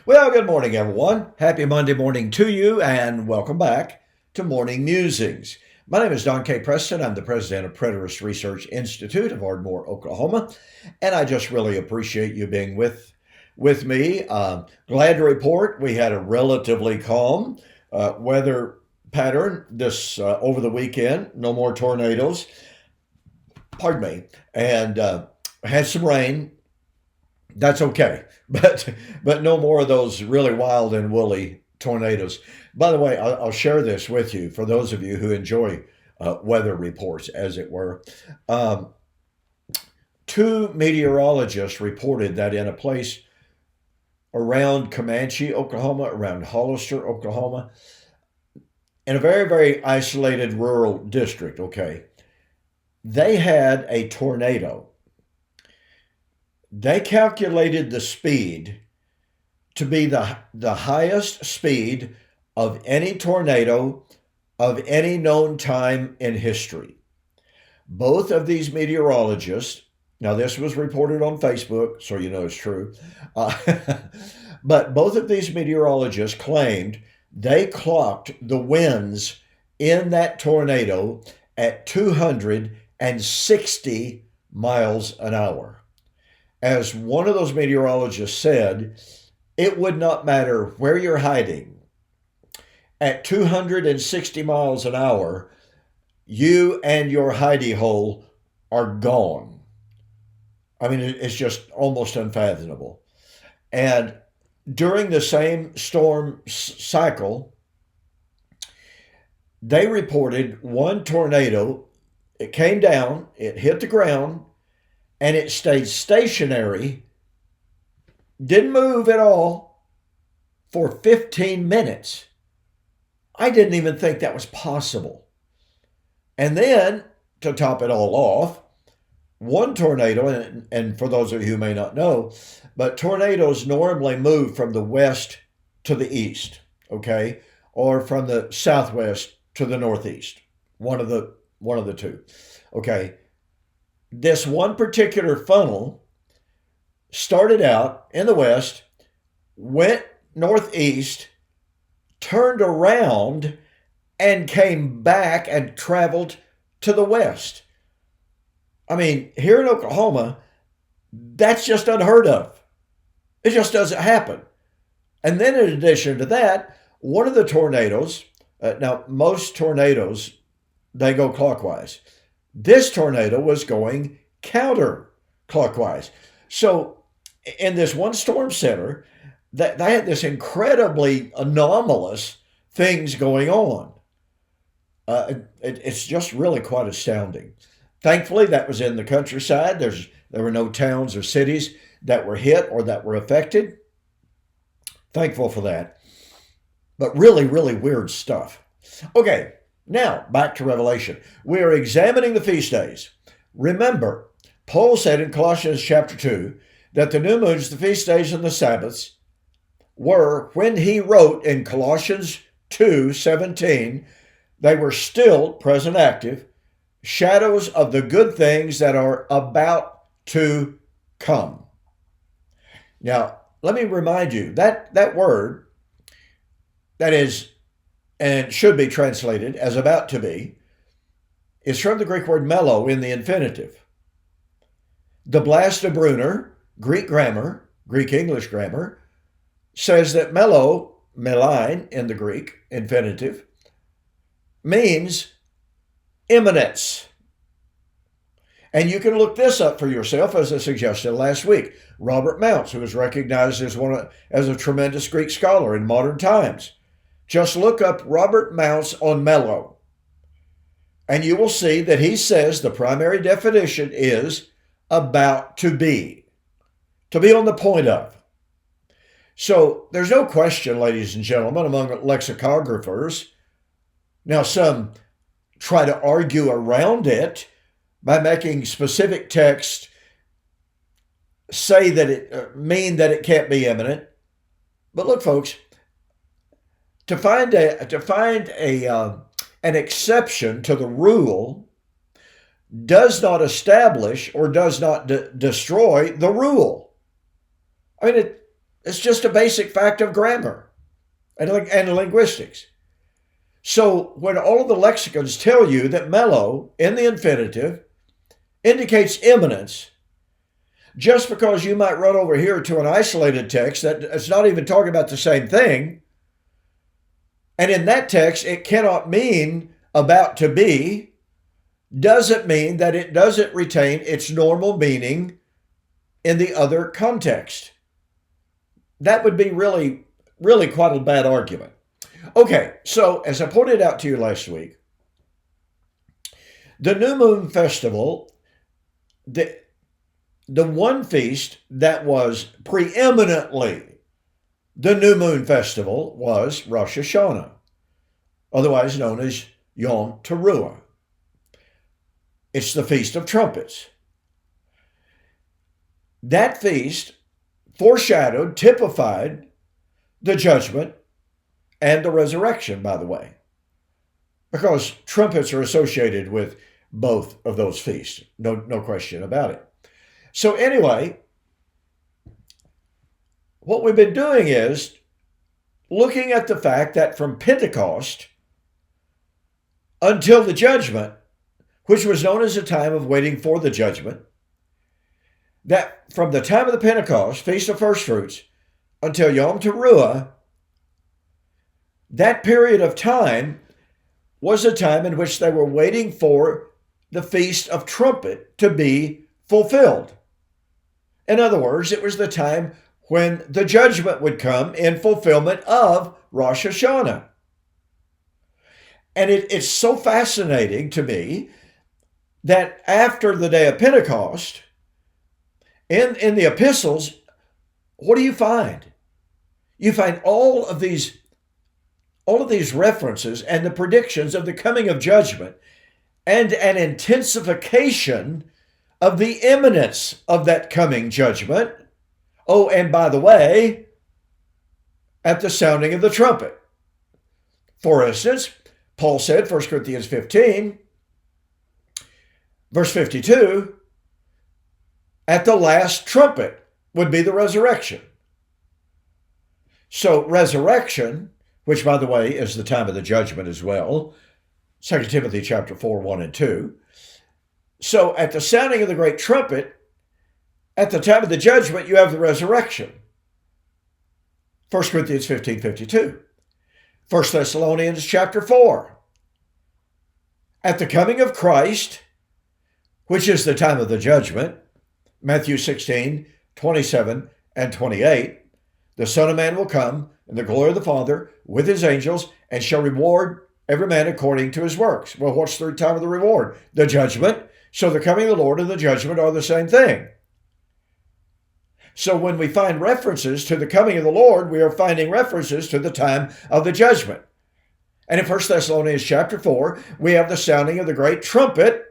Well, good morning, everyone. Happy Monday morning to you, and welcome back to Morning Musings. My name is Don K. Preston. I'm the president of Preterist Research Institute of Ardmore, Oklahoma, and I just really appreciate you being with me. Glad to report we had a relatively calm weather pattern this over the weekend. No more tornadoes. Pardon me, and had some rain. That's okay, but no more of those really wild and woolly tornadoes. By the way, I'll share this with you for those of you who enjoy weather reports, as it were. Um, Two meteorologists reported that in a place around Comanche, Oklahoma, around Hollister, Oklahoma, in a very, very isolated rural district, okay, they had a tornado. They calculated the speed to be the highest speed of any tornado of any known time in history. Both of these meteorologists, now this was reported on Facebook, so you know it's true, uh, but both of these meteorologists claimed they clocked the winds in that tornado at 260 miles an hour. As one of those meteorologists said, it would not matter where you're hiding. At 260 miles an hour, you and your hidey hole are gone. I mean, it's just almost unfathomable. And during the same storm cycle, they reported one tornado. It came down, it hit the ground, and it stayed stationary, didn't move at all for 15 minutes. I didn't even think that was possible. And then, to top it all off, one tornado, and for those of you who may not know, but tornadoes normally move from the west to the east, okay, or from the southwest to the northeast, one of the two, okay. This one particular funnel started out in the west, went northeast, turned around, and came back and traveled to the west. I mean, here in Oklahoma, that's just unheard of. It just doesn't happen. And then, in addition to that, one of the tornadoes, now most tornadoes, they go clockwise. This tornado was going counterclockwise. So, in this one storm center, that they had this incredibly anomalous things going on. It's just really quite astounding. Thankfully, that was in the countryside. There were no towns or cities that were hit or that were affected. Thankful for that. But really, really weird stuff. Okay, now back to Revelation. We are examining the feast days. Remember, Paul said in Colossians chapter 2 that the new moons, the feast days, and the Sabbaths were, when he wrote in Colossians 2:17, they were still present active, shadows of the good things that are about to come. Now, let me remind you that word that is and should be translated as about to be is from the Greek word mello in the infinitive. The Blaster-Brunner Greek grammar, Greek English grammar, says that mello, melein in the Greek infinitive, means imminence. And you can look this up for yourself, as I suggested last week. Robert Mounce, who is recognized as a tremendous Greek scholar in modern times. Just look up Robert Mounce on mello, and you will see that he says the primary definition is about to be on the point of. So there's no question, ladies and gentlemen, among lexicographers. Now, some try to argue around it by making specific text say that it mean that it can't be imminent. But look, folks, to find an exception to the rule does not establish or does not destroy the rule. I mean, It's just a basic fact of grammar and linguistics. So when all of the lexicons tell you that mello in the infinitive indicates imminence, just because you might run over here to an isolated text that it's not even talking about the same thing, and in that text it cannot mean about to be, doesn't mean that it doesn't retain its normal meaning in the other context. That would be really, really quite a bad argument. Okay, so as I pointed out to you last week, the New Moon Festival, the one feast that was preeminently the New Moon Festival was Rosh Hashanah, otherwise known as Yom Teruah. It's the Feast of Trumpets. That feast foreshadowed, typified the judgment and the resurrection, by the way, because trumpets are associated with both of those feasts. No question about it. So anyway, what we've been doing is looking at the fact that from Pentecost until the judgment, which was known as a time of waiting for the judgment, that from the time of the Pentecost, Feast of First Fruits, until Yom Teruah, that period of time was a time in which they were waiting for the Feast of Trumpet to be fulfilled. In other words, it was the time when the judgment would come in fulfillment of Rosh Hashanah. And it's so fascinating to me that after the day of Pentecost, in the epistles, what do you find? You find all of these references and the predictions of the coming of judgment and an intensification of the imminence of that coming judgment. Oh, and by the way, at the sounding of the trumpet. For instance, Paul said, 1 Corinthians 15, verse 52, at the last trumpet would be the resurrection. So resurrection, which by the way is the time of the judgment as well, 2 Timothy chapter 4, 1 and 2. So at the sounding of the great trumpet, at the time of the judgment, you have the resurrection. 1 Corinthians 15, 52. 1 Thessalonians chapter 4. At the coming of Christ, which is the time of the judgment, Matthew 16, 27 and 28, the Son of Man will come in the glory of the Father with his angels and shall reward every man according to his works. Well, what's the time of the reward? The judgment. So the coming of the Lord and the judgment are the same thing. So when we find references to the coming of the Lord, we are finding references to the time of the judgment. And in 1 Thessalonians chapter 4, we have the sounding of the great trumpet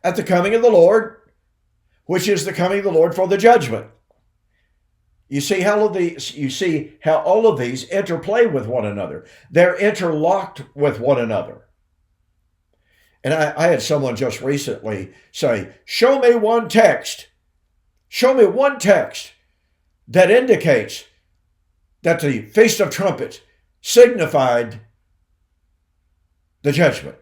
at the coming of the Lord, which is the coming of the Lord for the judgment. You see how all of these interplay with one another. They're interlocked with one another. And I had someone just recently say, show me one text that indicates that the Feast of Trumpets signified the judgment.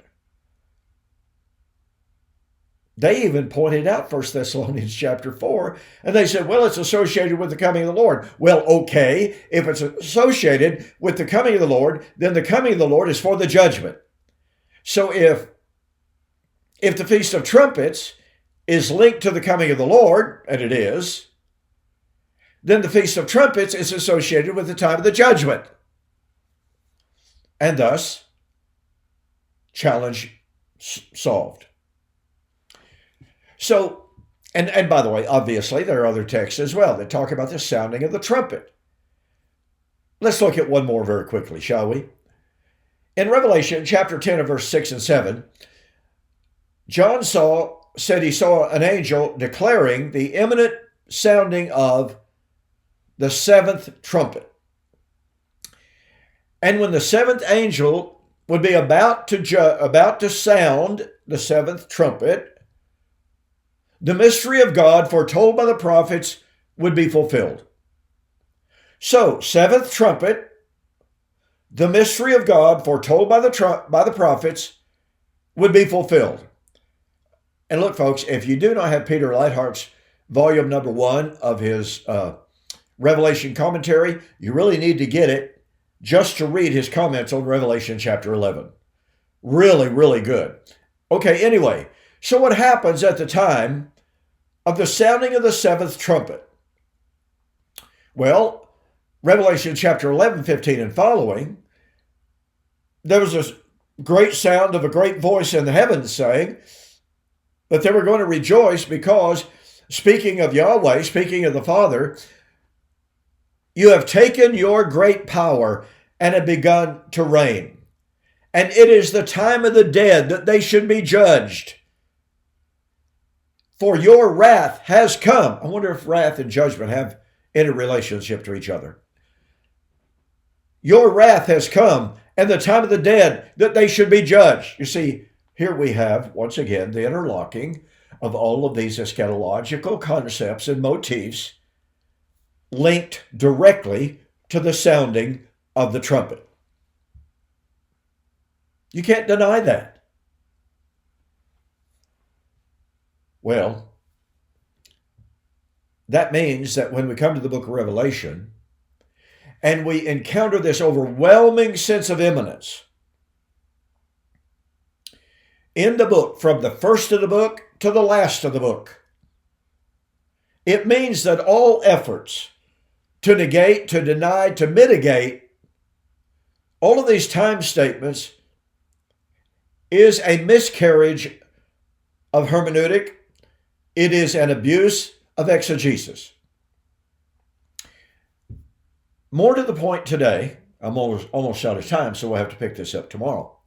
They even pointed out 1 Thessalonians chapter 4, and they said, well, it's associated with the coming of the Lord. Well, okay, if it's associated with the coming of the Lord, then the coming of the Lord is for the judgment. So if the Feast of Trumpets is linked to the coming of the Lord, and it is, then the Feast of Trumpets is associated with the time of the judgment. And thus, challenge solved. So, and by the way, obviously, there are other texts as well that talk about the sounding of the trumpet. Let's look at one more very quickly, shall we? In Revelation chapter 10 and verse 6 and 7, John said he saw an angel declaring the imminent sounding of the seventh trumpet. And when the seventh angel would be about to sound the seventh trumpet, the mystery of God foretold by the prophets would be fulfilled. So, seventh trumpet, the mystery of God foretold by the prophets would be fulfilled. And look, folks, if you do not have Peter Leithart's volume number 1 of his Revelation commentary, you really need to get it just to read his comments on Revelation chapter 11. Really, really good. Okay, anyway, so what happens at the time of the sounding of the seventh trumpet? Well, Revelation chapter 11, 15 and following, there was a great sound of a great voice in the heavens saying that they were going to rejoice because, speaking of Yahweh, speaking of the Father, you have taken your great power and have begun to reign. And it is the time of the dead that they should be judged. For your wrath has come. I wonder if wrath and judgment have any relationship to each other. Your wrath has come, and the time of the dead that they should be judged. You see, here we have, once again, the interlocking of all of these eschatological concepts and motifs linked directly to the sounding of the trumpet. You can't deny that. Well, that means that when we come to the book of Revelation and we encounter this overwhelming sense of imminence in the book, from the first of the book to the last of the book, it means that all efforts to negate, to deny, to mitigate all of these time statements is a miscarriage of hermeneutic. It is an abuse of exegesis. More to the point today, I'm almost out of time, so we'll have to pick this up tomorrow.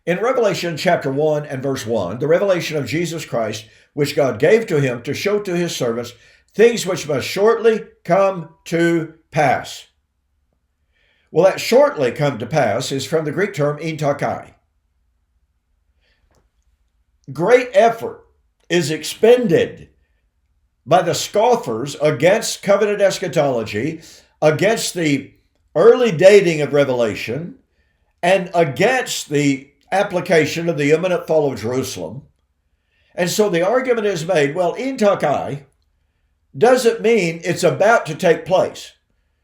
In Revelation chapter 1 and verse 1, the revelation of Jesus Christ, which God gave to him to show to his servants things which must shortly come to pass. Well, that shortly come to pass is from the Greek term intakai. Great effort is expended by the scoffers against covenant eschatology, against the early dating of Revelation, and against the application of the imminent fall of Jerusalem. And so the argument is made, well, intakai doesn't mean it's about to take place.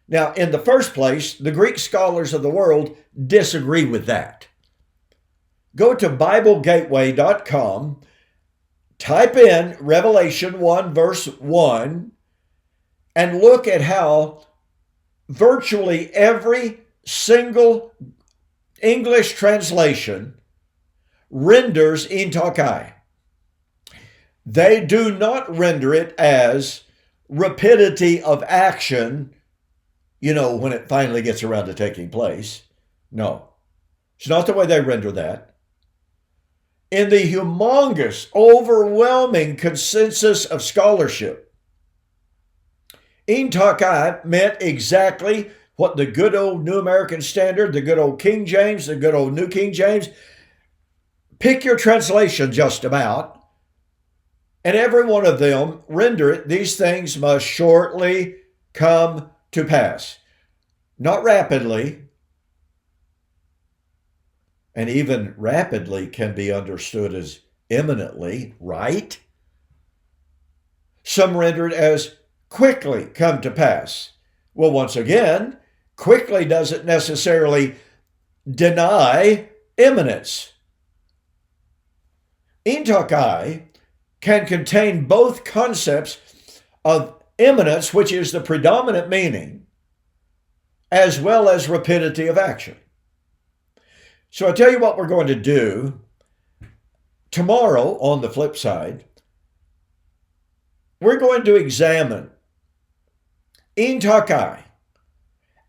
Now, in the first place, the Greek scholars of the world disagree with that. Go to BibleGateway.com, type in Revelation 1 verse 1, and look at how virtually every single English translation renders intakai. They do not render it as rapidity of action, when it finally gets around to taking place. No, it's not the way they render that. In the humongous, overwhelming consensus of scholarship, intakai meant exactly what the good old New American Standard, the good old King James, the good old New King James, pick your translation just about, and every one of them render it, these things must shortly come to pass. Not rapidly, and even rapidly can be understood as imminently, right? Some render it as quickly come to pass. Well, once again, quickly doesn't necessarily deny imminence. Intakai can contain both concepts of imminence, which is the predominant meaning, as well as rapidity of action. So I tell you what we're going to do tomorrow. On the flip side, we're going to examine intakai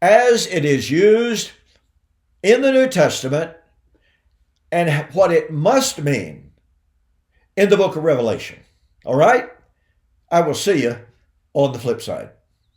as it is used in the New Testament and what it must mean in the book of Revelation. All right? I will see you on the flip side.